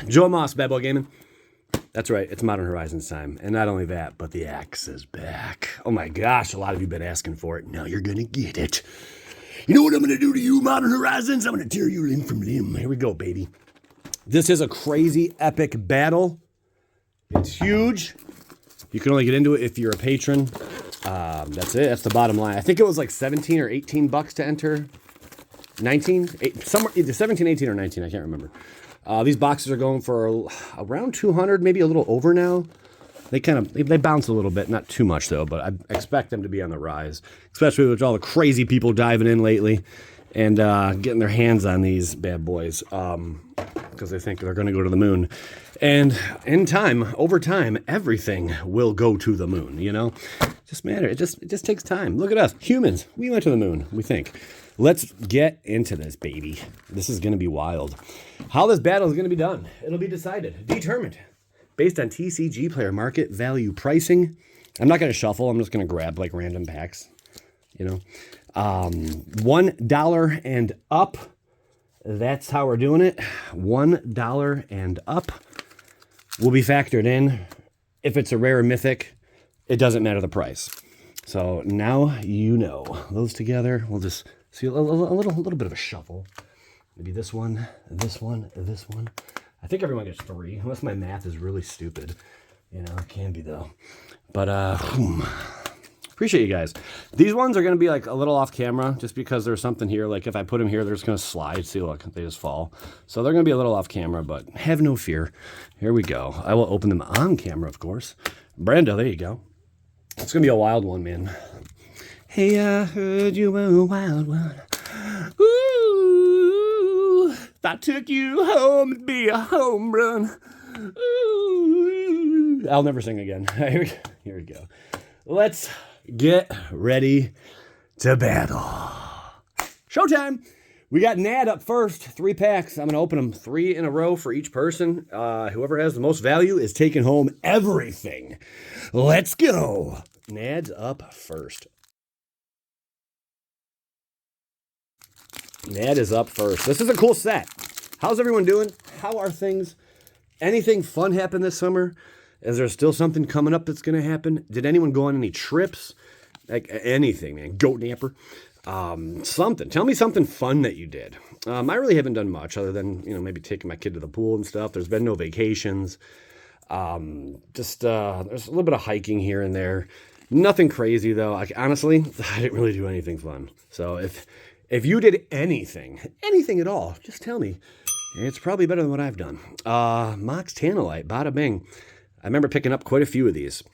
Joe Moss, Bad Boy Gaming. That's right, it's Modern Horizons time. And not only that, but the axe is back. Oh my gosh, a lot of you have been asking for it. Now you're gonna get it. You know what I'm gonna do to you, Modern Horizons? I'm gonna tear you limb from limb. Here we go, baby. This is a crazy, epic battle. It's huge. You can only get into it if you're a patron. That's it. That's the bottom line. I think it was like 17 or 18 bucks to enter. 19? Somewhere, either 17, 18, or 19. I can't remember. These boxes are going for around 200, maybe a little over now. They bounce a little bit, not too much though, but I expect them to be on the rise, especially with all the crazy people diving in lately and getting their hands on these bad boys because they think they're going to go to the moon. And in time, over time, everything will go to the moon, you know? Just matter. It just takes time. Look at us, humans. We went to the moon, we think. Let's get into this, baby. This is going to be wild. How this battle is going to be done, it'll be determined, based on TCG player market value pricing. I'm not going to shuffle. I'm just going to grab like random packs, you know. $1 and up. That's how we're doing it. $1 and up will be factored in. If it's a rare or mythic, it doesn't matter the price. So now you know. Those together, we'll just see a little bit of a shuffle. Maybe this one, this one, this one. I think everyone gets 3, unless my math is really stupid. You know, it can be though. But appreciate you guys. These ones are going to be like a little off camera just because there's something here. Like if I put them here, they're just going to slide. See, look, they just fall. So they're going to be a little off camera, but have no fear. Here we go. I will open them on camera, of course. Brando, there you go. It's going to be a wild one, man. Hey, I heard you were a wild one. Ooh, if I took you home, it'd be a home run. Ooh. I'll never sing again. Here we go. Let's get ready to battle. Showtime. We got Nad up first. 3 packs. I'm going to open them 3 in a row for each person. Whoever has the most value is taking home everything. Let's go. Nad's up first. Nad is up first. This is a cool set. How's everyone doing? How are things? Anything fun happen this summer? Is there still something coming up that's going to happen? Did anyone go on any trips? Like anything, man. Goat napper. Something. Tell me something fun that you did. I really haven't done much other than, you know, maybe taking my kid to the pool and stuff. There's been no vacations. There's a little bit of hiking here and there. Nothing crazy though. Honestly, I didn't really do anything fun. So if you did anything at all, just tell me. It's probably better than what I've done. Mox Tanalite, bada bing. I remember picking up quite a few of these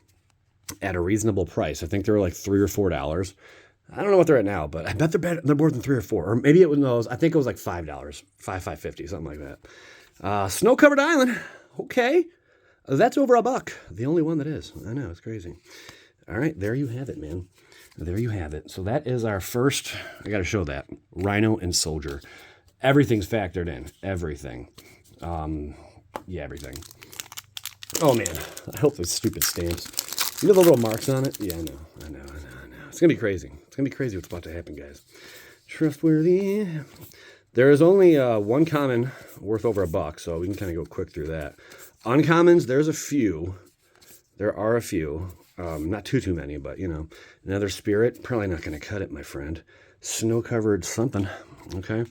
at a reasonable price. I think they were like $3 or $4. I don't know what they're at now, but I bet they're more than 3 or 4. Or maybe it was those. I think it was like $5, $5.50, something like that. Snow-covered island. Okay. That's over $1. The only one that is. I know, it's crazy. All right, there you have it, man. There you have it. So that is our first, I got to show that, Rhino and Soldier. Everything's factored in. Everything. Yeah, everything. Oh, man. I hope those stupid stamps. You know the little marks on it? Yeah, I know. It's going to be crazy. It's going to be crazy what's about to happen, guys. Trustworthy. There is only one common worth over $1, so we can kind of go quick through that. Uncommons, there's a few. There are a few. Not too many, but, you know. Another spirit. Probably not going to cut it, my friend. Snow-covered something. Okay.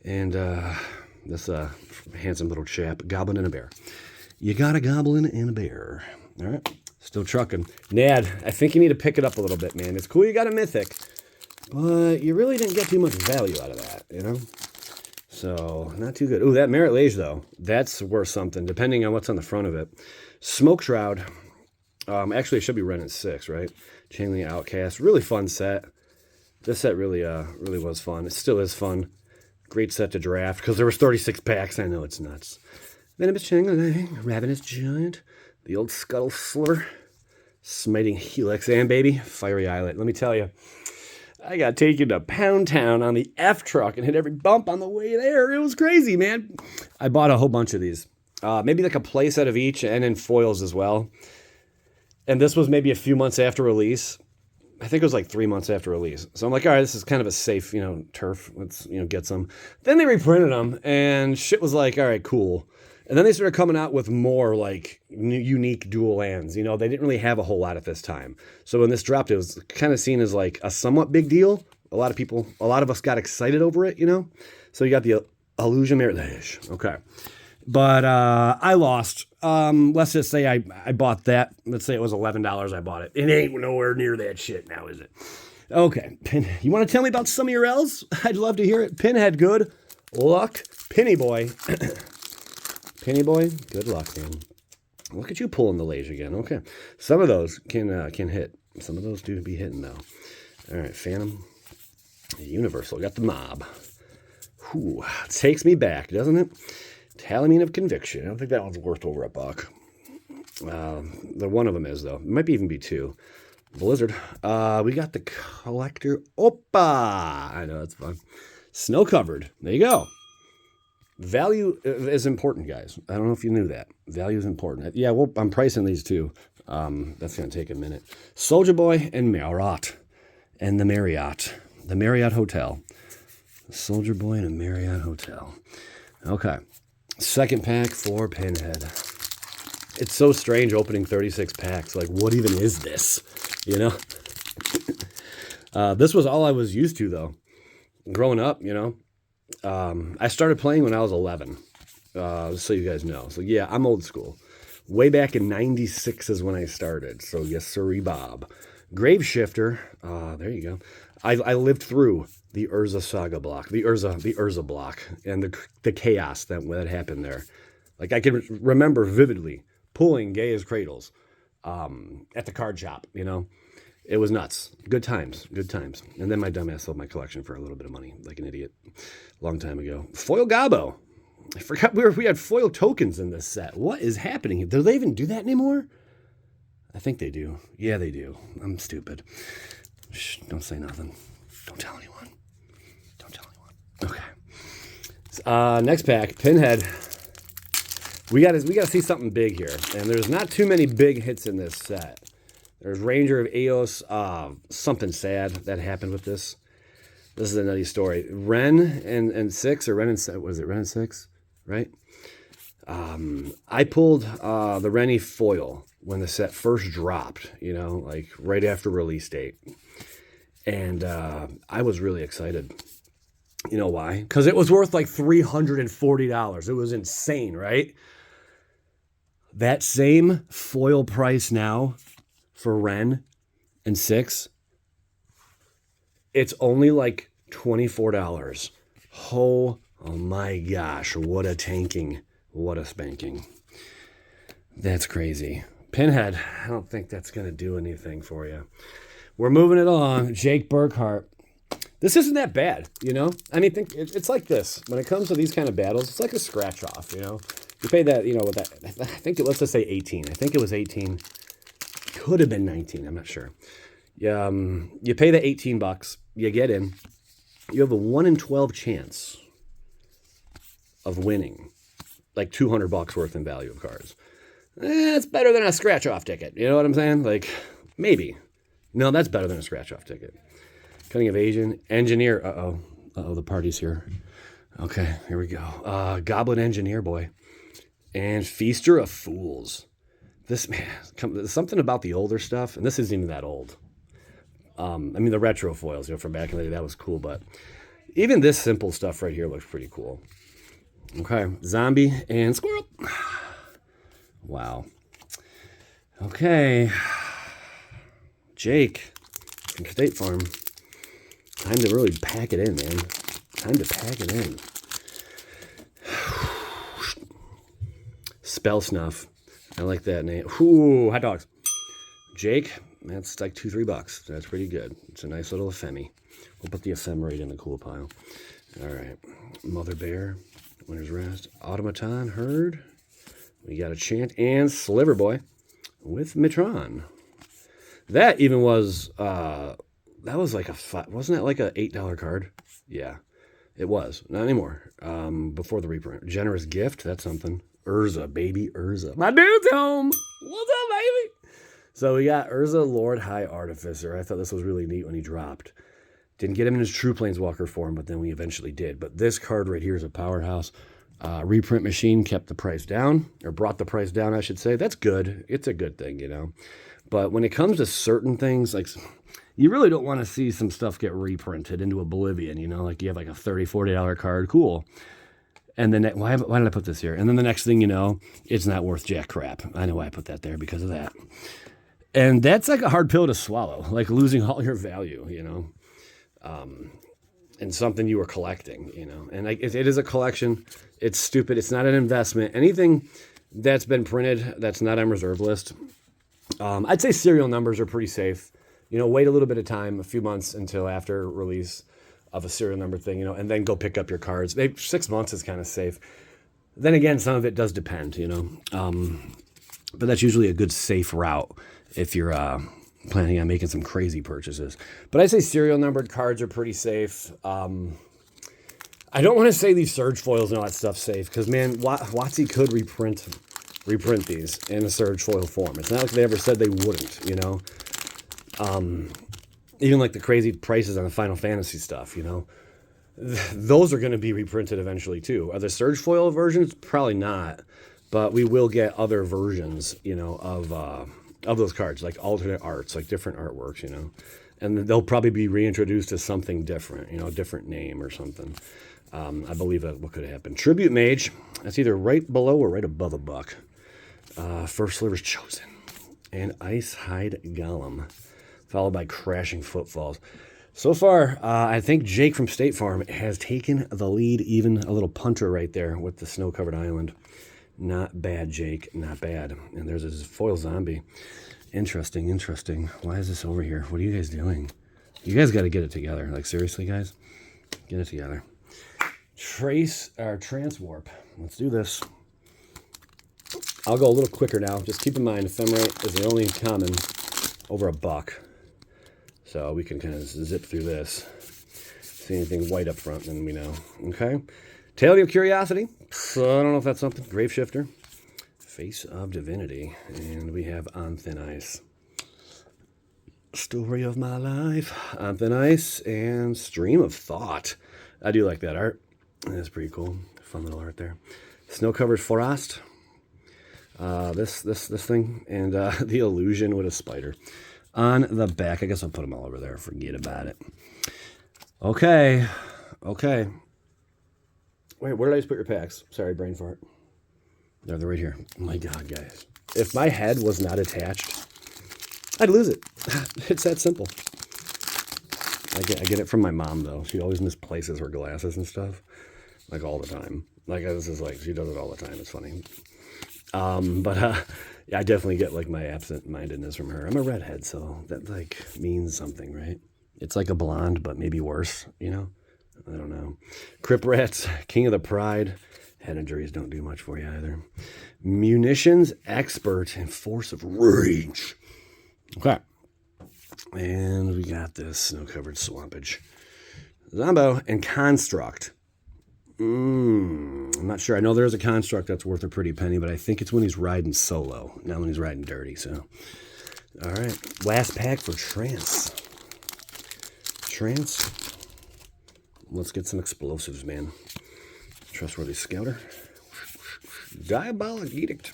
And this handsome little chap. Goblin and a bear. You got a goblin and a bear. All right. Still trucking. Nad, I think you need to pick it up a little bit, man. It's cool you got a mythic, but you really didn't get too much value out of that, you know? So, not too good. Ooh, that Merit Lage, though. That's worth something, depending on what's on the front of it. Smoke Shroud. Actually, it should be running 6, right? Chainlink Outcast. Really fun set. This set really was fun. It still is fun. Great set to draft, because there was 36 packs. I know, it's nuts. Venomous Chainlink. Ravenous Giant. The old Scuttle Sliver. Smiting Helix. And, baby, Fiery Islet. Let me tell you, I got taken to Pound Town on the F truck and hit every bump on the way there. It was crazy, man. I bought a whole bunch of these. Maybe like a play set of each and in foils as well. And this was maybe a few months after release. I think it was like 3 months after release. So I'm like, all right, this is kind of a safe, turf. Let's, get some. Then they reprinted them, and shit was like, all right, cool. And then they started coming out with more like unique dual lands. They didn't really have a whole lot at this time. So when this dropped, it was kind of seen as like a somewhat big deal. A lot of us got excited over it, So you got the Illusion Mirage. Okay. But I lost. Let's just say I bought that. Let's say it was $11 I bought it. It ain't nowhere near that shit now, is it? Okay. You want to tell me about some of your L's? I'd love to hear it. Pinhead, good luck. Penny Boy. Penny Boy, good luck, man. Look at you pulling the Lage again. Okay. Some of those can hit. Some of those do be hitting, though. All right, Phantom. Universal. Got the Mob. Whew. Takes me back, doesn't it? Talamine of Conviction. I don't think that one's worth over $1. The one of them is, though. It might even be 2. Blizzard. We got the Collector. Opa! I know, that's fun. Snow Covered. There you go. Value is important, guys. I don't know if you knew that. Value is important. Yeah, well, I'm pricing these too. That's going to take a minute. Soldier Boy and Marriott. And the Marriott. The Marriott Hotel. Soldier Boy and a Marriott Hotel. Okay. Second pack for Pinhead. It's so strange opening 36 packs. Like, what even is this? This was all I was used to, though. Growing up, I started playing when I was 11, just so you guys know. So, yeah, I'm old school. Way back in 96 is when I started. So, yes, sirree, Bob. Grave Shifter. There you go. I lived through the Urza Saga block, the Urza block, and the chaos that happened there. Like, I can remember vividly pulling Gay as Cradles at the card shop, It was nuts. Good times. And then my dumbass sold my collection for a little bit of money, like an idiot, a long time ago. Foil Gobbo. I forgot we had foil tokens in this set. What is happening? Do they even do that anymore? I think they do. Yeah, they do. I'm stupid. Shh, don't say nothing. Don't tell anyone. Okay. Next pack, Pinhead. We gotta see something big here, and there's not too many big hits in this set. There's Ranger of Eos. Something sad that happened with this. This is a nutty story. Ren and 6, or Ren and, was it Ren and 6? Right? I pulled the Rennie foil when the set first dropped, like right after release date. And I was really excited. You know why? Because it was worth like $340. It was insane, right? That same foil price now for Ren and 6, it's only like $24. Oh my gosh, what a tanking. What a spanking. That's crazy. Pinhead, I don't think that's going to do anything for you. We're moving it along. Jake Burkhart. This isn't that bad, I mean, it's like this. When it comes to these kind of battles, it's like a scratch off, You pay that, with that, I think, let's just say 18. I think it was 18. Could have been 19. I'm not sure. You pay the $18. You get in. You have a 1 in 12 chance of winning like $200 worth in value of cards. It's better than a scratch off ticket. You know what I'm saying? Like, maybe. No, that's better than a scratch off ticket. Cunning Evasion. Engineer. Uh-oh, the party's here. Okay, here we go. Goblin Engineer Boy. And Feaster of Fools. This, man, there's something about the older stuff, and this isn't even that old. I mean, the retro foils, from back in the day, that was cool, but even this simple stuff right here looks pretty cool. Okay, Zombie and Squirrel. Wow. Okay. Jake from State Farm. Time to really pack it in, man. Time to pack it in. Spell Snuff. I like that name. Ooh, hot dogs. Jake, that's like $2-3. That's pretty good. It's a nice little ephemy. We'll put the ephemerate in the cool pile. All right. Mother Bear. Winter's Rest. Automaton. Herd. We got a Chant. And Sliver Boy with Mitron. That even was, that was like wasn't that like a $8 card? Yeah, it was. Not anymore. Before the reprint. Generous Gift. That's something. Urza, baby, Urza. My dude's home. What's up, baby? So we got Urza Lord High Artificer. I thought this was really neat when he dropped. Didn't get him in his true Planeswalker form, but then we eventually did. But this card right here is a powerhouse. Reprint machine kept the price down, or brought the price down, I should say. That's good. It's a good thing, you know. But when it comes to certain things, like you really don't want to see some stuff get reprinted into oblivion, you know, like you have like a $30, $40 card, cool. And then why did I put this here? And then the next thing you know, it's not worth jack crap. I know why I put that there, because of that. And that's like a hard pill to swallow, like losing all your value, you know, and something you were collecting, you know. And like it is a collection. It's stupid. It's not an investment. Anything that's been printed that's not on reserve list, I'd say serial numbers are pretty safe. You know, wait a little bit of time, a few months until after release of a serial number thing, you know, and then go pick up your cards. 6 months is kind of safe. Then again, some of it does depend, you know. But that's usually a good safe route if you're planning on making some crazy purchases. But I'd say serial numbered cards are pretty safe. I don't want to say these surge foils and all that stuff's safe, because, man, WotC could reprint these in a surge foil form. It's not like they ever said they wouldn't, you know. Even like the crazy prices on the Final Fantasy stuff, you know. Those are going to be reprinted eventually, too. Are the surge foil versions? Probably not. But we will get other versions, you know, of those cards, like alternate arts, like different artworks, you know. And they'll probably be reintroduced as something different, you know, a different name or something. I believe that what could happen. Tribute Mage, that's either right below or right above a buck. First Sliver's Chosen. And Ice Hide Golem, followed by Crashing Footfalls. So far, I think Jake from State Farm has taken the lead, even a little punter right there with the snow-covered island. Not bad, Jake, not bad. And there's this foil zombie. Interesting, interesting. Why is this over here? What are you guys doing? You guys got to get it together. Like, seriously, guys? Get it together. Transwarp. Let's do this. I'll go a little quicker now. Just keep in mind, Ephemerate is the only common over a buck. So we can kind of zip through this. See anything white up front, then we know. Okay. Tale of Curiosity. So I don't know if that's something. Graveshifter. Face of Divinity. And we have On Thin Ice. Story of My Life. On Thin Ice. And Stream of Thought. I do like that art. That's pretty cool. Fun little art there. Snow-covered Frost. This thing. And the Illusion with a spider. On the back. I guess I'll put them all over there. Forget about it. Okay. Okay. Wait, where did I just put your packs? Sorry, brain fart. They're right here. Oh my God, guys. If my head was not attached, I'd lose it. It's that simple. I get it from my mom, though. She always misplaces her glasses and stuff. Like, all the time. Like, this is like, she does it all the time. It's funny. Yeah, I definitely get, like, my absent-mindedness from her. I'm a redhead, so that, like, means something, right? It's like a blonde, but maybe worse, you know? I don't know. Crip Rats, King of the Pride. Head injuries don't do much for you either. Munitions Expert and Force of Rage. Okay. And we got this snow-covered Swampage. Zombo and Construct. I'm not sure. I know there's a Construct that's worth a pretty penny, but I think it's when he's riding solo, not when he's riding dirty. So, all right. Last pack for Trance. Let's get some explosives, man. Trustworthy Scouter. Diabolic Edict.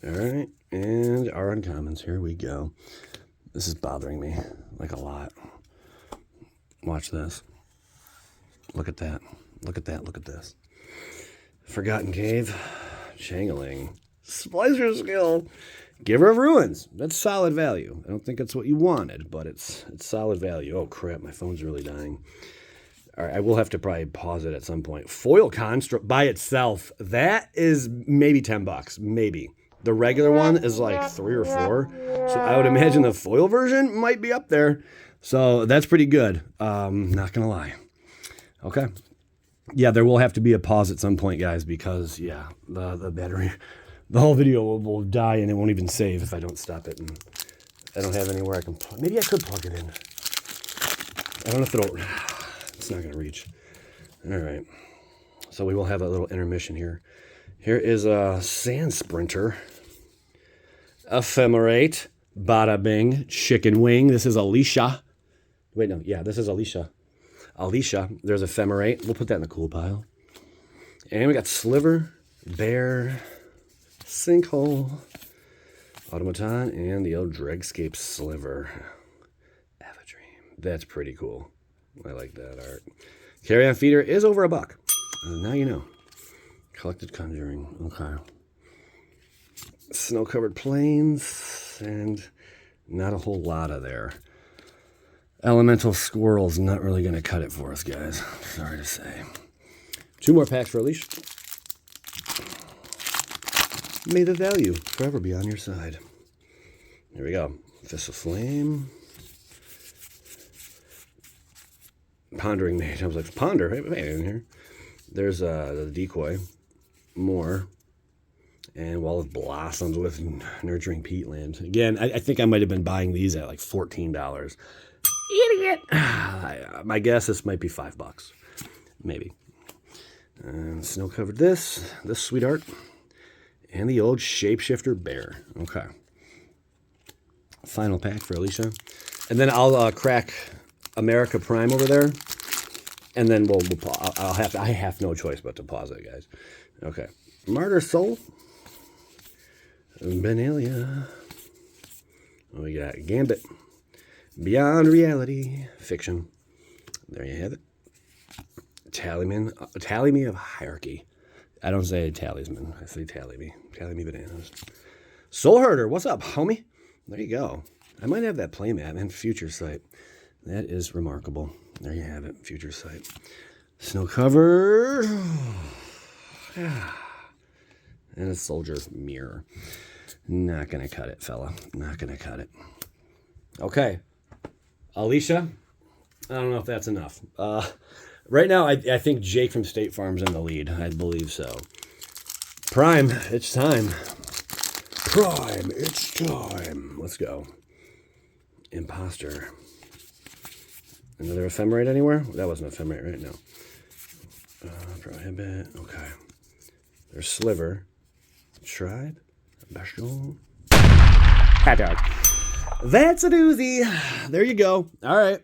All right. And our uncommons. Here we go. This is bothering me like a lot. Watch this. Look at that. Look at that. Look at this. Forgotten Cave. Changeling. Splicer Skill. Giver of Ruins. That's solid value. I don't think it's what you wanted, but it's solid value. Oh, crap. My phone's really dying. All right, I will have to probably pause it at some point. Foil Construct by itself. That is maybe $10. Maybe. The regular one is like $3 or $4. So I would imagine the foil version might be up there. So that's pretty good. Not going to lie. Okay. Yeah, there will have to be a pause at some point, guys, because, yeah, the battery, the whole video will die and it won't even save if I don't stop it. And I don't have anywhere I can plug. Maybe I could plug it in. I don't know if it'll, it's not going to reach. All right. So we will have a little intermission here. Here is a Sand Sprinter. Ephemerate. Bada bing. Chicken wing. This is Alicia. Wait, no. Yeah, this is Alicia. Alicia. There's Ephemerate. We'll put that in the cool pile. And we got Sliver, Bear, Sinkhole, Automaton, and the old Dregscape Sliver. Have a dream. That's pretty cool. I like that art. Carry-on feeder is over $1. Now you know. Collected Conjuring. Okay. Snow-covered plains, and not a whole lot of there. Elemental Squirrel's not really going to cut it for us, guys. Sorry to say. 2 more packs for Alicia. May the value forever be on your side. Here we go. Fist of Flame. Pondering Mage. I was like, Ponder? Hey, in here. There's the Decoy. More. And Wall of Blossoms with Nurturing Peatland. Again, I think I might have been buying these at like $14. Idiot! My guess this might be $5. Maybe. And Snow covered this sweetheart, and the old Shapeshifter Bear. Okay. Final pack for Alicia. And then I'll crack America Prime over there. And then I have no choice but to pause it, guys. Okay. Martyr Soul. Benalia. We got Gambit. Beyond Reality. Fiction. There you have it. Tally me of Hierarchy. I don't say talisman. I say tally me. Tally me bananas. Soul Herder. What's up, homie? There you go. I might have that playmat and Future Sight. That is remarkable. There you have it. Future Sight. Snow cover. And a Soldier Mirror. Not going to cut it, fella. Not going to cut it. Okay. Alicia. I don't know if that's enough. Right now, I think Jake from State Farm's in the lead. I believe so. Prime, it's time. Prime, it's time. Let's go. Imposter. Another Ephemerate anywhere? That wasn't Ephemerate, right? No. Prohibit. Okay. There's Sliver. Tribe. Bestial. Hot dog. That's a doozy. There you go. All right.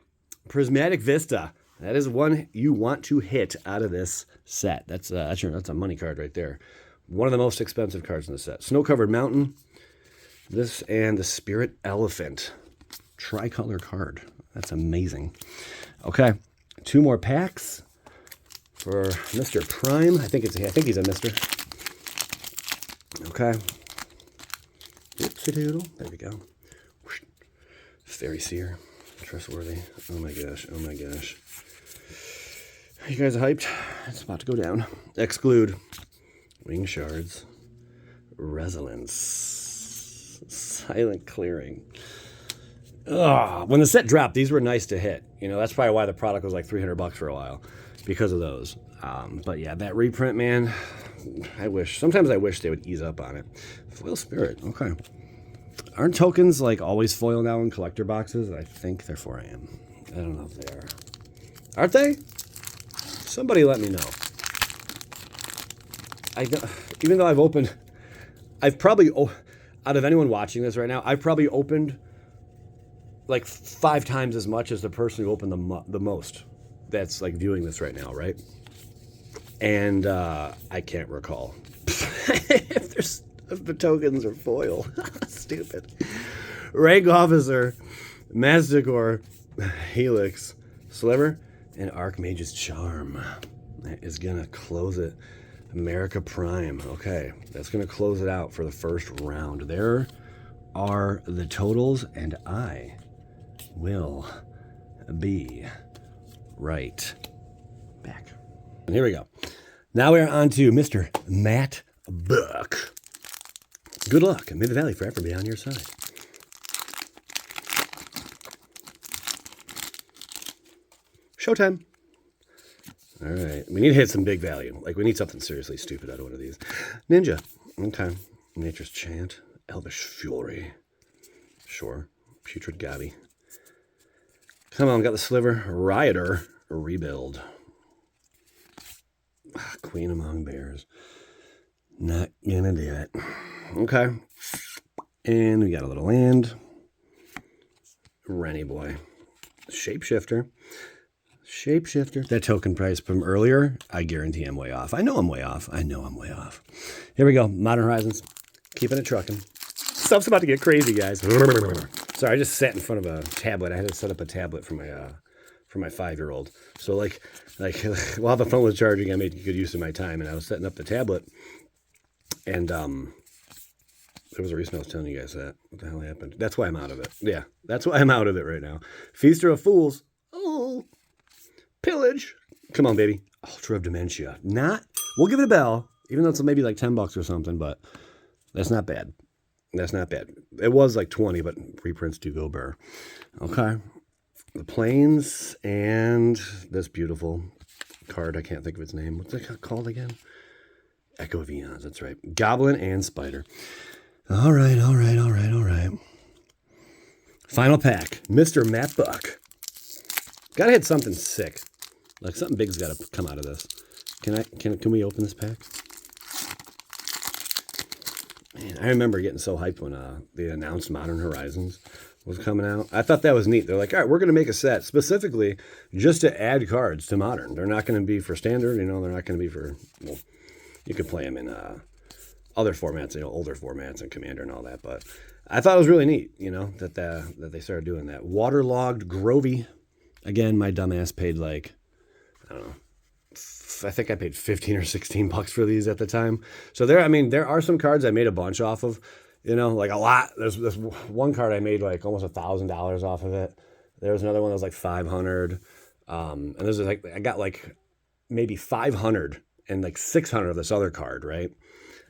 Prismatic Vista. That is one you want to hit out of this set. That's a money card right there. One of the most expensive cards in the set. Snow-covered mountain. This and the Spirit Elephant. Tricolor card. That's amazing. Okay, 2 more packs for Mr. Prime. I think he's a Mister. Okay. Oopsie doodle. There we go. Fairy Seer. Trustworthy. Oh my gosh. Oh my gosh. You guys hyped? It's about to go down. Exclude. Wing Shards. Resonance. Silent Clearing. Ugh. When the set dropped, these were nice to hit. You know, that's probably why the product was like $300 for a while. Because of those. But yeah, that reprint, man, sometimes I wish they would ease up on it. Foil Spirit. Okay. Aren't tokens like always foil now in collector boxes? I think therefore I am. I don't know if they are. Aren't they? Somebody let me know. Even though I've probably, out of anyone watching this right now, I've probably opened like 5 times as much as the person who opened the most that's like viewing this right now, right? And I can't recall if the tokens are foil. Stupid. Rank Officer, Masticor, Helix, Sliver, and Archmage's Charm. That is going to close it. America Prime. Okay, that's going to close it out for the first round. There are the totals, and I will be right back. And here we go. Now we're on to Mr. Matt Buck. Good luck, and may the valley forever be on your side. Showtime. All right, we need to hit some big value. Like, we need something seriously stupid out of one of these. Ninja. Okay. Nature's Chant. Elvish Fury. Sure. Putrid Gabi. Come on, got the Sliver. Rioter. Rebuild. Queen Among Bears. Not gonna do it. Okay. And we got a little land. Rennie boy. Shapeshifter. That token price from earlier, I guarantee I'm way off. I know I'm way off. Here we go. Modern Horizons. Keeping it trucking. Stuff's about to get crazy, guys. Sorry, I just sat in front of a tablet. I had to set up a tablet for my 5-year-old. So like while the phone was charging, I made good use of my time, and I was setting up the tablet. And there was a reason I was telling you guys that. What the hell happened? That's why I'm out of it. Yeah, that's why I'm out of it right now. Feaster of Fools. Oh, pillage. Come on, baby. Ultra of Dementia. We'll give it a bell, even though it's maybe like $10 or something, but that's not bad. It was like 20, but reprints do go burr. Okay. The Plains and this beautiful card. I can't think of its name. What's it called again? Echo of Eons. That's right. Goblin and Spider. All right. Final pack. Mr. Matt Buck. Gotta hit something sick. Like something big's gotta come out of this. Can we open this pack? Man, I remember getting so hyped when they announced Modern Horizons was coming out. I thought that was neat. They're like, all right, we're going to make a set specifically just to add cards to Modern. They're not going to be for Standard, they're not going to be for, well, you can play them in other formats, older formats and Commander and all that. But I thought it was really neat, that they started doing that. Waterlogged Grovey. Again, my dumbass paid like, I don't know, I think I paid $15 or $16 for these at the time. So there are some cards I made a bunch off of, like a lot. There's this one card I made like almost $1,000 off of it. There was another one that was like 500. And there's like, I got like maybe 500 and like 600 of this other card, right?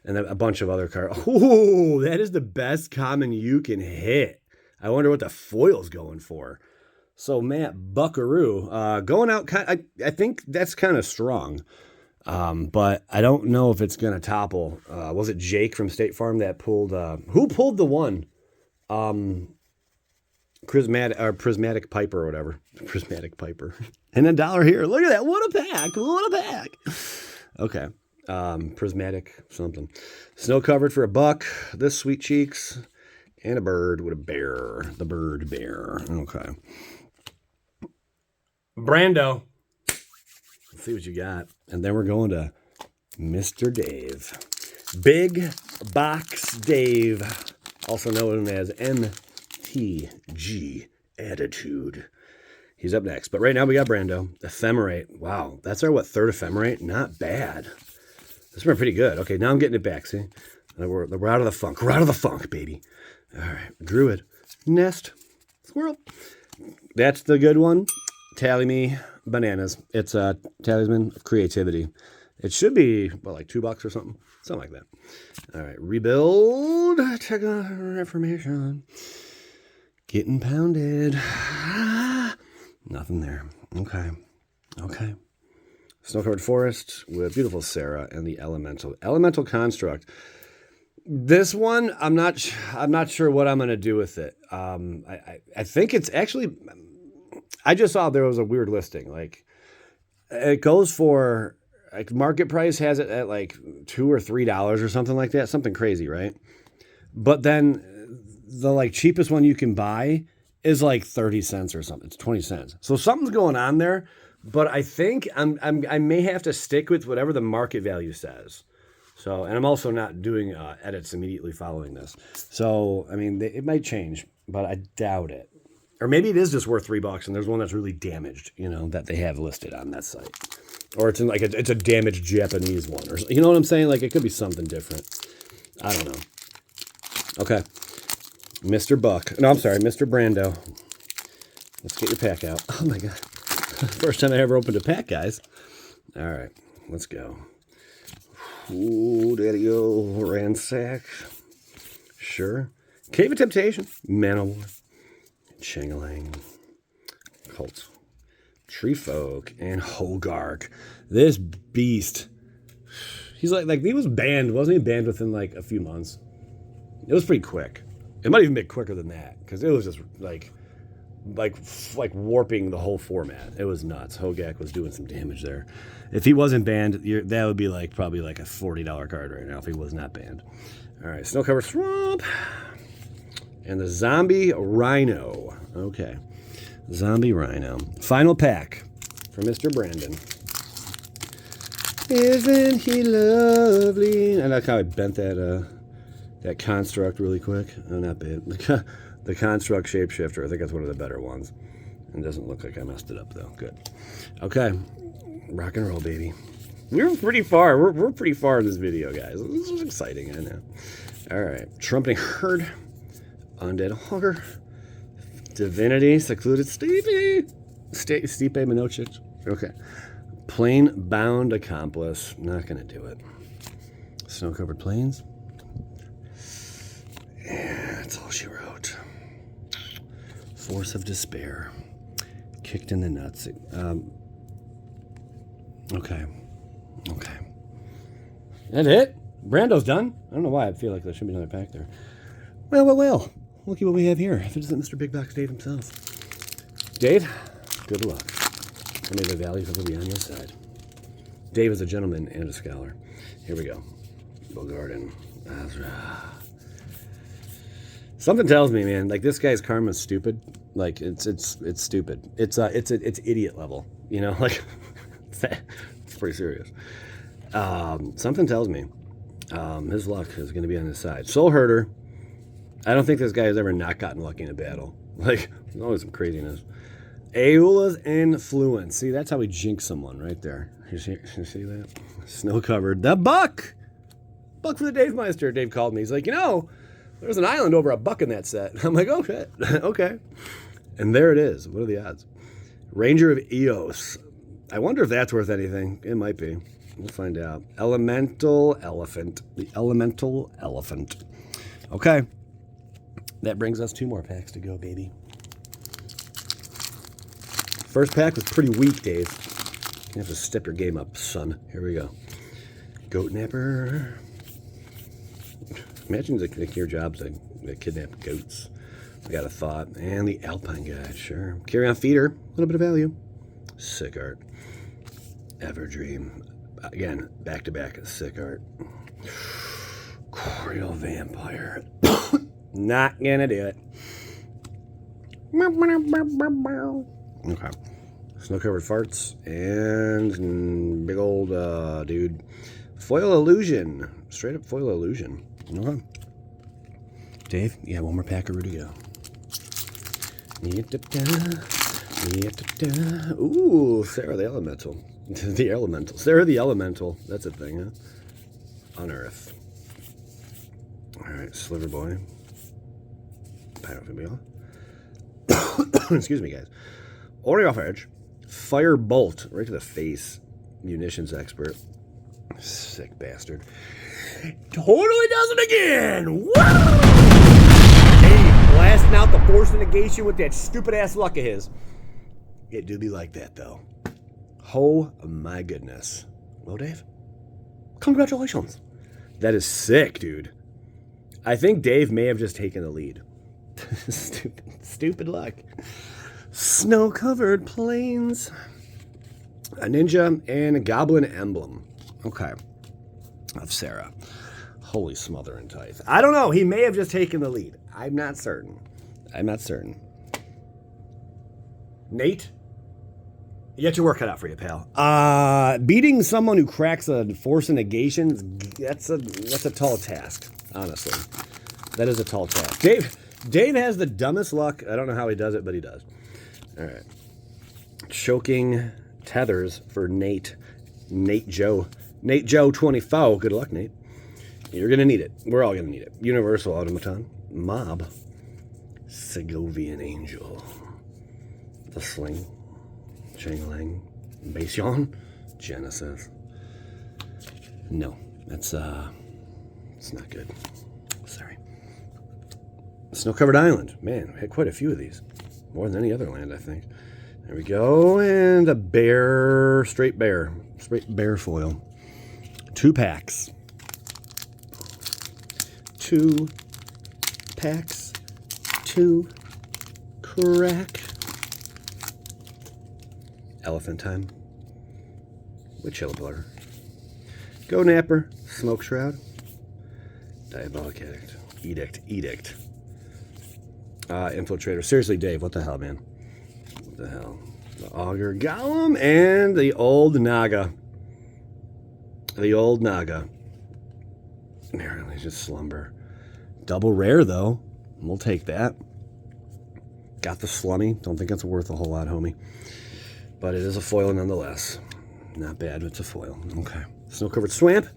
And then a bunch of other cards. Oh, that is the best common you can hit. I wonder what the foil's going for. So Matt Buckaroo, going out, I think that's kind of strong, but I don't know if it's going to topple. Was it Jake from State Farm that pulled, who pulled the one? Prismatic Piper or whatever. Prismatic Piper. And $1 here. Look at that. What a pack. Okay. Prismatic something. Snow covered for $1. This Sweet Cheeks. And a bird with a bear. The bird bear. Okay. Brando. Let's see what you got. And then we're going to Mr. Dave. Big Box Dave. Also known as MTG Attitude. He's up next. But right now we got Brando. Ephemerate. Wow. That's our, third Ephemerate? Not bad. This been pretty good. Okay, now I'm getting it back. See? We're out of the funk. We're out of the funk, baby. All right. Druid. Nest. Squirrel. That's the good one. Tally Me Bananas. It's a Talisman of Creativity. It should be, like $2 or something. Something like that. All right. Rebuild. Check on Reformation. Getting pounded. Nothing there. Okay. Snow-covered forest with beautiful Sarah and the elemental construct. This one, I'm not sure what I'm gonna do with it. I think it's actually. I just saw there was a weird listing. Like, it goes for, like, market price has it at like $2 or $3 or something like that. Something crazy, right? But then the like cheapest one you can buy is like 30 cents or something. It's 20 cents. So something's going on there. But I think I may have to stick with whatever the market value says. So, and I'm also not doing edits immediately following this. So, it might change, but I doubt it. Or maybe it is just worth $3 and there's one that's really damaged, that they have listed on that site. Or it's in like it's a damaged Japanese one. Or you know what I'm saying? Like, it could be something different. I don't know. Okay. Mr. Brando. Let's get your pack out. Oh, my God. First time I ever opened a pack, guys. All right. Let's go. Ooh, daddy-o. Ransack. Sure. Cave of Temptation. Manowar. Changeling, Cult, Tree Folk, and Hogark. This beast. He's like he was banned, wasn't he? Banned within like a few months. It was pretty quick. It might even be quicker than that because it was just like warping the whole format. It was nuts. Hogark was doing some damage there. If he wasn't banned, that would be probably like a $40 card right now if he was not banned. All right, Snow Covered Swamp. And the zombie rhino. Okay. Zombie rhino. Final pack for Mr. Brandon. Isn't he lovely? I like how I bent that construct really quick. Oh, not bad. The construct shapeshifter. I think that's one of the better ones. It doesn't look like I messed it up, though. Good. Okay. Rock and roll, baby. We're pretty far. We're pretty far in this video, guys. This is exciting, I know. All right. Trumpeting Herd. Undead Hogger. Divinity. Secluded Stipe. Stipe Minochich. Okay. Plain Bound Accomplice. Not going to do it. Snow-covered plains. Yeah, that's all she wrote. Force of Despair. Kicked in the nuts. Okay. Okay. That's it? Brando's done? I don't know why I feel like there should be another pack there. Well. Look at what we have here. If it isn't Mr. Big Box Dave himself. Dave, good luck. And may the valleys ever be on your side. Dave is a gentleman and a scholar. Here we go. Bogarden. Azra. Something tells me, man, like this guy's karma's stupid. Like it's stupid. It's idiot level. You know, like it's pretty serious. Something tells me his luck is going to be on his side. Soul Herder. I don't think this guy has ever not gotten lucky in a battle. Like there's always some craziness. Aeola's Influence. See, that's how we jinx someone right there. You see that? Snow covered. The buck. Buck for the Dave Meister. Dave called me. He's like, there's an island over a buck in that set. I'm like, oh shit. Okay. And there it is. What are the odds? Ranger of Eos. I wonder if that's worth anything. It might be. We'll find out. Elemental Elephant. The Elemental Elephant. Okay. That brings us 2 more packs to go, baby. First pack was pretty weak, Dave. You have to step your game up, son. Here we go. Goat Napper. Imagine like your job's to kidnap goats. I got a thought. And the Alpine Guide, sure. Carry on Feeder. A little bit of value. Sick art. Everdream. Again, back to back. Sick art. Coreal Vampire. Not gonna do it. Okay. Snow-covered farts and big old dude. Foil Illusion. Straight up Foil Illusion. Okay. Dave, you got one more pack to go. Ooh, Sarah the Elemental. The Elemental. Sarah the Elemental. That's a thing, huh? Unearth. Alright, Sliver Boy. Pyrophobia. Excuse me, guys. Oreo Edge. Fire Bolt. Right to the face. Munitions expert. Sick bastard. Totally does it again! Woo! Hey, blasting out the force negation with that stupid ass luck of his. It do be like that, though. Oh my goodness. Well, Dave, congratulations. That is sick, dude. I think Dave may have just taken the lead. Stupid luck. Snow-covered plains. A ninja and a goblin emblem. Okay. Of Sarah. Holy smother and tithe. I don't know. He may have just taken the lead. I'm not certain. Nate? You got your work cut out for you, pal. Beating someone who cracks a force of negation, that's a tall task, honestly. That is a tall task. Dave has the dumbest luck. I don't know how he does it, but he does. All right. Choking tethers for Nate. Nate Joe 24. Good luck, Nate. You're going to need it. We're all going to need it. Universal Automaton. Mob. Segovian Angel. The Sling. Changlang. Basion. Genesis. No. It's not good. Sorry. Snow-covered island. Man, we had quite a few of these. More than any other land, I think. There we go. And a bear. Straight bear foil. 2 packs. 2 packs. 2 crack. Elephant time. With Chill Blur. Go Napper. Smoke Shroud. Diabolic Edict. Edict. Infiltrator. Seriously, Dave, what the hell, man? What the hell? The Augur Golem and the old Naga. The old Naga. Apparently just slumber. Double rare, though. We'll take that. Got the Slummy. Don't think that's worth a whole lot, homie. But it is a foil nonetheless. Not bad, it's a foil. Okay. Snow-covered Swamp.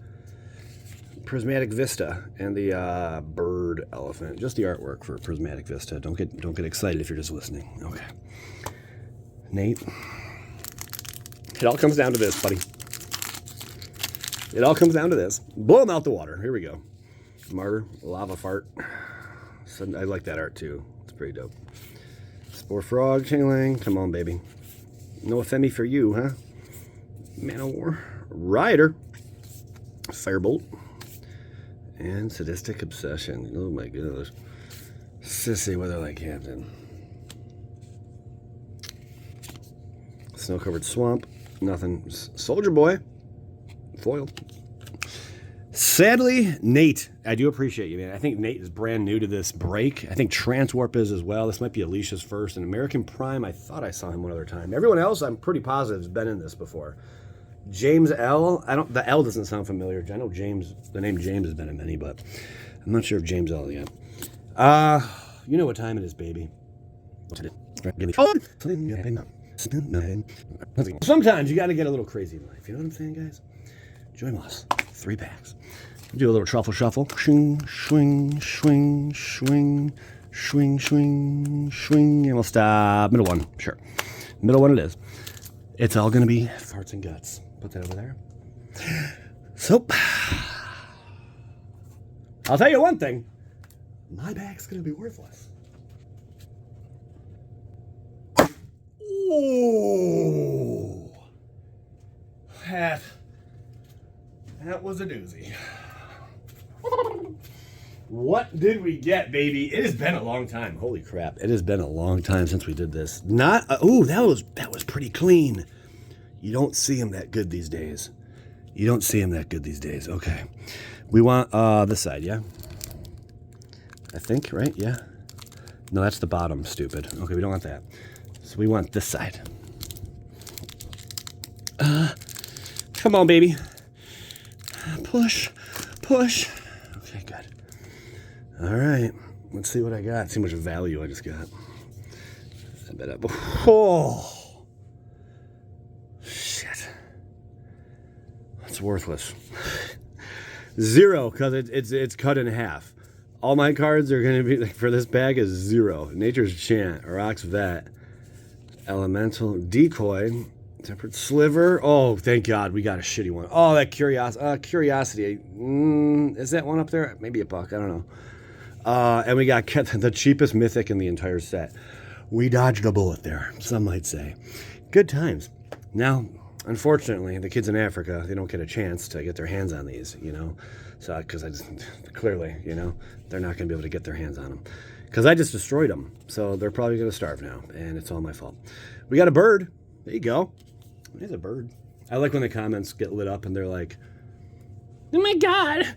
Prismatic Vista. And the bird elephant. Just the artwork for Prismatic Vista. Don't get excited if you're just listening. Okay. Nate. It all comes down to this, buddy. It all comes down to this. Blow them out the water. Here we go. Martyr. Lava Fart. I like that art, too. It's pretty dope. Spore Frog. Chingling. Come on, baby. No Femi for you, huh? Man of War. Rider. Firebolt. And Sadistic Obsession. Oh, my goodness. Sissy Weatherlight Captain. Snow-covered Swamp. Nothing. Soldier Boy. Foil. Sadly, Nate, I do appreciate you, man. I think Nate is brand new to this break. I think Transwarp is as well. This might be Alicia's first. And American Prime, I thought I saw him one other time. Everyone else, I'm pretty positive, has been in this before. James L. The L doesn't sound familiar. I know James, the name James has been in many, but I'm not sure if James L. yet. You know what time it is, baby. Sometimes you got to get a little crazy in life. You know what I'm saying, guys? Join us. 3 packs. Do a little truffle shuffle. Swing, swing, swing, swing, swing, swing, swing. And we'll stop. Middle one. Sure. Middle one it is. It's all going to be farts and guts. Put that over there. So, I'll tell you one thing. My bag's going to be worthless. Ooh. That was a doozy. What did we get, baby? It has been a long time. Holy crap. It has been a long time since we did this. That was pretty clean. You don't see them that good these days. Okay. We want this side, yeah? I think, right? Yeah. No, that's the bottom, stupid. Okay, we don't want that. So we want this side. Come on, baby. Push. Okay, good. All right. Let's see what I got. See how much value I just got. I bet oh. Shit. That's worthless. 0, because it's cut in half. All my cards are going to be, for this bag is 0. Nature's Chant, Rock's Vet, Elemental, Decoy, Tempered Sliver. Oh, thank God, we got a shitty one. Oh, that Curiosity. Is that one up there? Maybe a buck, I don't know. And we got the cheapest mythic in the entire set. We dodged a bullet there, some might say. Good times. Now, unfortunately, the kids in Africa, they don't get a chance to get their hands on these, you know. So, because clearly, you know, they're not going to be able to get their hands on them. Because I just destroyed them. So they're probably going to starve now. And it's all my fault. We got a bird. There you go. There's a bird. I like when the comments get lit up and they're like, oh my God,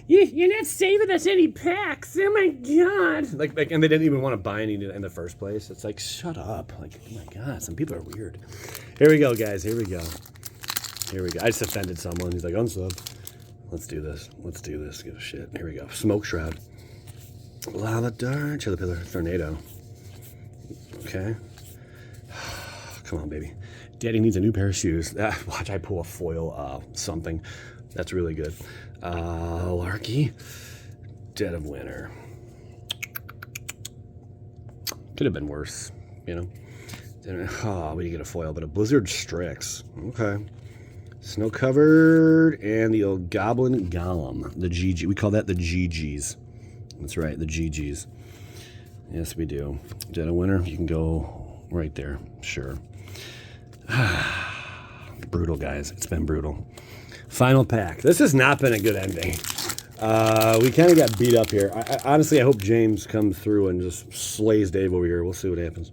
you're not saving us any packs. Oh my God. Like, and they didn't even want to buy any in the first place. It's like, shut up. Like, oh my God, some people are weird. Here we go, guys. Here we go. I just offended someone. He's like, unsub. Let's do this. Give a shit. Here we go. Smoke Shroud. Lava Dart. Chili Pillar. Tornado. Okay. Come on, baby. Daddy needs a new pair of shoes. Watch, I pull a foil something. That's really good. Larky. Dead of Winter. Could have been worse, you know. We didn't get a foil, but a Blizzard Strix. Okay. Snow Covered and the old Goblin Golem. The GG. We call that the GGs. That's right, the GGs. Yes, we do. Dead of Winter. You can go right there. Sure. Brutal, guys. It's been brutal. Final pack. This has not been a good ending. We kind of got beat up here. Honestly, I hope James comes through and just slays Dave over here. We'll see what happens.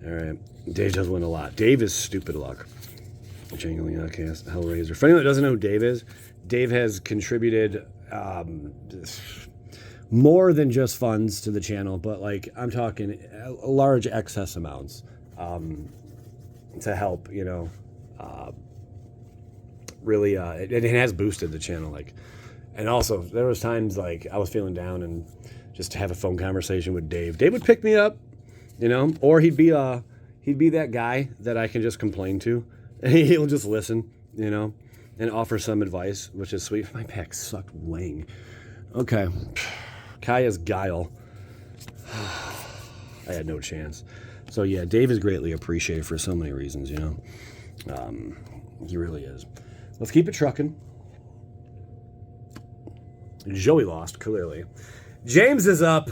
All right. Dave does win a lot. Dave is stupid luck. Jangling Outcast, Hellraiser. For anyone that doesn't know who Dave is, Dave has contributed more than just funds to the channel, but like I'm talking large excess amounts to help, you know, really, it has boosted the channel. Like, and also there was times like I was feeling down and just to have a phone conversation with Dave. Dave would pick me up, you know, or he'd be that guy that I can just complain to. And he'll just listen, you know, and offer some advice, which is sweet. My pack sucked wang. Okay. Kaya's Guile. I had no chance. So yeah, Dave is greatly appreciated for so many reasons, you know. He really is. Let's keep it trucking. Joey lost, clearly. James is up.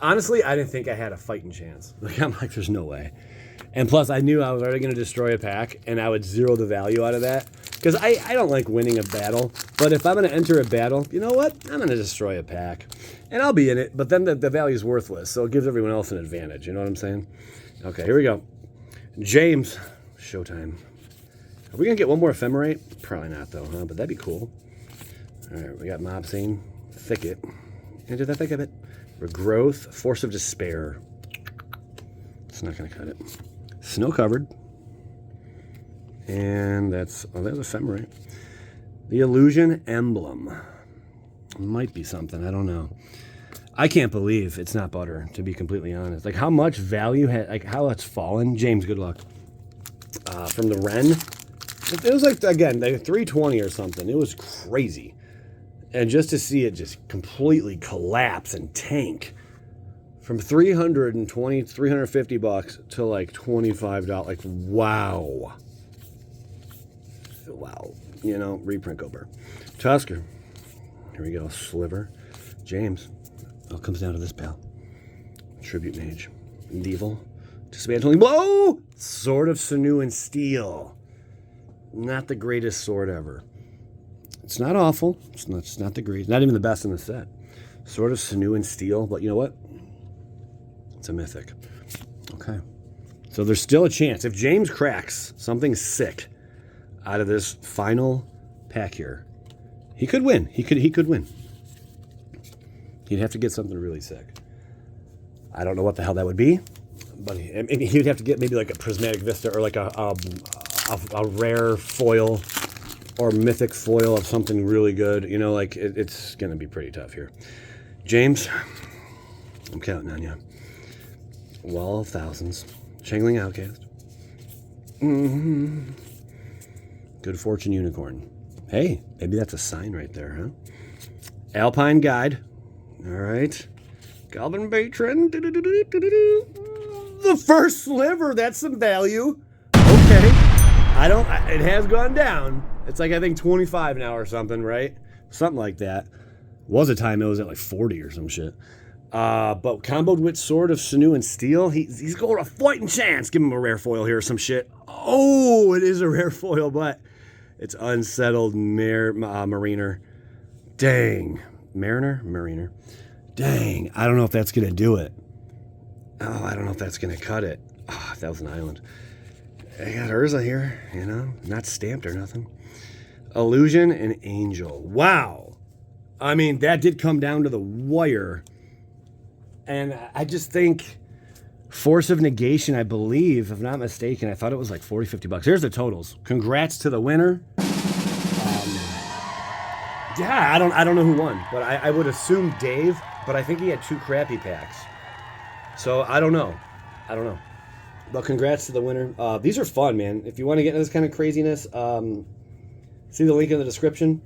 Honestly, I didn't think I had a fighting chance. Like, I'm like, there's no way. And plus, I knew I was already going to destroy a pack, and I would zero the value out of that. Because I don't like winning a battle, but if I'm going to enter a battle, you know what? I'm going to destroy a pack. And I'll be in it, but then the value's worthless, so it gives everyone else an advantage. You know what I'm saying? Okay, here we go. James. Showtime. Are we going to get one more ephemerate? Probably not, though, huh? But that'd be cool. All right, we got Mob Scene, Thicket. Into the thick of it. Regrowth, Force of Despair. It's not going to cut it. Snow Covered. And that's ephemerate. The Illusion Emblem. Might be something, I don't know. I can't believe it's not butter, to be completely honest. Like, how much value, like, how it's fallen. James, good luck. From the Ren. It was like, again, like 320 or something. It was crazy. And just to see it just completely collapse and tank from $350 to like $25. Like, wow. Wow. You know, reprint over. Tusker. Here we go. Sliver. James. All comes down to this, pal. Tribute Mage. Medieval. Dismantling Blow. Sword of Sinew and Steel. Not the greatest sword ever. It's not awful. It's not the greatest. Not even the best in the set. Sword of Sinew and Steel. But you know what? It's a mythic. Okay. So there's still a chance. If James cracks something sick out of this final pack here, he could win. He could win. He'd have to get something really sick. I don't know what the hell that would be, but he would have to get maybe like a Prismatic Vista or like a rare foil or mythic foil of something really good. You know, like it's going to be pretty tough here. James, I'm counting on you. Wall of Thousands. Shangling Outcast. Mm-hmm. Good Fortune Unicorn. Hey, maybe that's a sign right there, huh? Alpine Guide. All right. Galvin Patron. The first sliver. That's some value. Okay. It has gone down. It's like, I think 25 now or something, right? Something like that. Was a time it was at like 40 or some shit. But comboed with Sword of Sinew and Steel, he's got a fighting chance. Give him a rare foil here or some shit. Oh, it is a rare foil, but it's Unsettled Mariner. Dang. Mariner. Dang. I don't know if that's going to do it. Oh, I don't know if that's going to cut it. Oh, if that was an island. I got Urza here, you know, not stamped or nothing. Illusion and Angel. Wow. I mean, that did come down to the wire. And I just think Force of Negation, I believe, if I'm not mistaken, I thought it was like $40-50. Here's the totals. Congrats to the winner. Yeah, I don't know who won, but I would assume Dave, but I think he had 2 crappy packs. So I don't know. But congrats to the winner. These are fun, man. If you want to get into this kind of craziness, see the link in the description.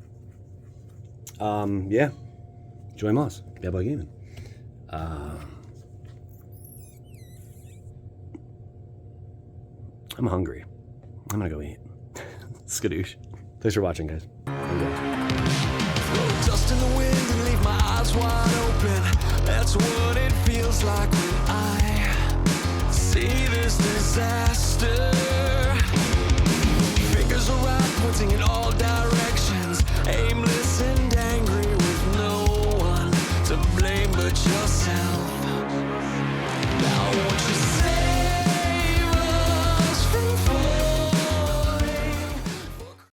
Yeah. Join Moss. Bad Boy Gaming. I'm hungry. I'm gonna go eat. Skadoosh. Thanks for watching, guys. Dust in the wind and leave my eyes wide open. That's what it feels like when I see this disaster. Fingers around, pointing in all directions. Aim